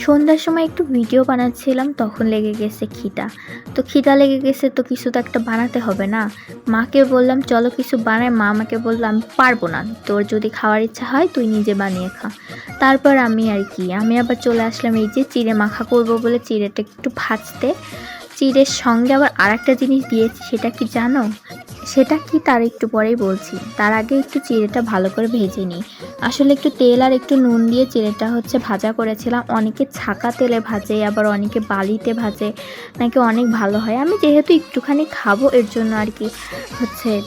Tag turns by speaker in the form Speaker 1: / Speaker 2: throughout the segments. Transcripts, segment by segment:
Speaker 1: সন্ধ্যার সময় একটু ভিডিও বানাচ্ছিলাম, তখন লেগে গেছে খিদা। তো খিদা লেগে গেছে, তো কিছু তো একটা বানাতে হবে না। মাকে বললাম চলো কিছু বানাই। মা আমাকে বলল আমি পারবো না, তোর যদি খাওয়ার ইচ্ছা হয় তুই নিজে বানিয়ে খা। তারপর আমি আবার চলে আসলাম এই যে চিড়ে মাখা করব বলে চিড়েটা একটু ভাজতে। চিড়ের সঙ্গে আবার আরেকটা জিনিস দিয়েছি, সেটা কি জানো? সেটা কি তার একটু পরেই বলছি। তার আগে একটু চিড়েটা ভালো করে ভেজে নিই। আসলে একটু তেল আর একটু নুন দিয়ে চিড়েটা ভাজা করেছিলাম। অনেকে ছাঁকা তেলে ভাজে, আবার অনেকে বালিতে ভাজে, নাকি অনেক ভালো হয়। আমি যেহেতু একটুখানি খাবো এর জন্য আর কি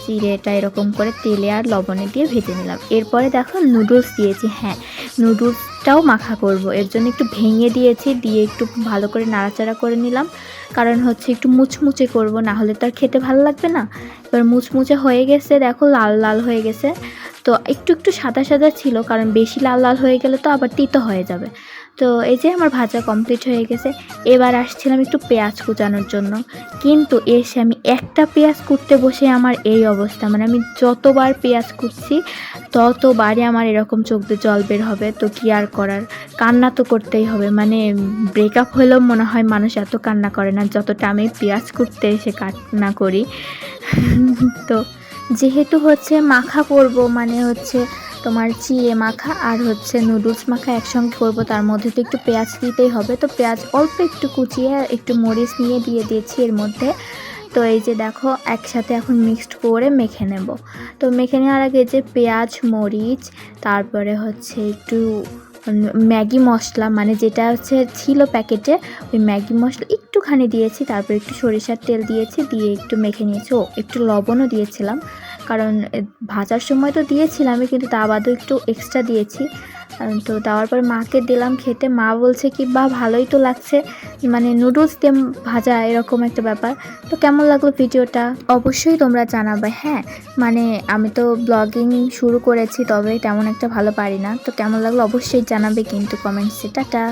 Speaker 1: চিড়েটা এরকম করে তেলে আর লবণে দিয়ে ভেজে নিলাম। এরপরে দেখো নুডলস দিয়েছি। হ্যাঁ, নুডলসটাও মাখা করব, এর জন্য একটু ভেঙে দিয়েছি, দিয়ে একটু ভালো করে নাড়াচাড়া করে নিলাম। কারণ একটু মুচমুচে করব, না হলে তো আর খেতে ভালো লাগবে না। এবার মুচমুচে হয়ে গেছে, দেখো লাল লাল হয়ে গেছে। তো একটু একটু সাদা সাদা ছিল, কারণ বেশি লাল লাল হয়ে গেলে তো আবার তিতো হয়ে যাবে। তো এই যে আমার ভাজা কমপ্লিট হয়ে গেছে। এবার আসছিলাম একটু পেঁয়াজ কুচানোর জন্য, কিন্তু এসে আমি একটা পেঁয়াজ কুটতে বসে আমার এই অবস্থা। মানে আমি যতবার পেঁয়াজ কুটছি ততবারই আমার এরকম চোখ দিয়ে জল বের হবে। তো কি আর করার, কান্না তো করতেই হবে। মানে ব্রেকআপ হলেও মনে হয় মানুষ এত কান্না করে না যতটা আমি পেঁয়াজ কুটতে এসে কান্না করি। তো যেহেতু মাখা করব, মানে তোমার চিড়ে মাখা আর নুডলস মাখা একসঙ্গে করব, তার মধ্যে তো একটু পেঁয়াজ দিতেই হবে। তো পেঁয়াজ অল্প একটু কুচিয়ে একটু মরিচ নিয়ে দিয়ে দিয়েছি এর মধ্যে। তো এই যে দেখো একসাথে এখন মিক্সড করে মেখে নেব। তো মেখে নেওয়ার আগে যে পেঁয়াজ, মরিচ, তারপরে একটু ম্যাগি মশলা, মানে যেটা ছিল প্যাকেটে, ওই ম্যাগি মশলা একটুখানি দিয়েছি। তারপর একটু সরিষার তেল দিয়েছি, দিয়ে একটু মেখে নিয়েছি। একটু লবণও দিয়েছিলাম, কারণ ভাজার সময় তো দিয়েছিলামই, কিন্তু তা বাদেও একটু এক্সট্রা দিয়েছি। তো দেওয়ার পর মাকে দিলাম খেতে। মা বলছে কি বা ভালোই তো লাগছে, মানে নুডলস দিয়ে ভাজা এরকম একটা ব্যাপার। তো কেমন লাগলো ভিডিওটা অবশ্যই তোমরা জানাবে। হ্যাঁ, মানে আমি তো ব্লগিং শুরু করেছি, তবে তেমন একটা ভালো পারি না। তো কেমন লাগলো অবশ্যই জানাবে কিন্তু কমেন্টসে। টাটা।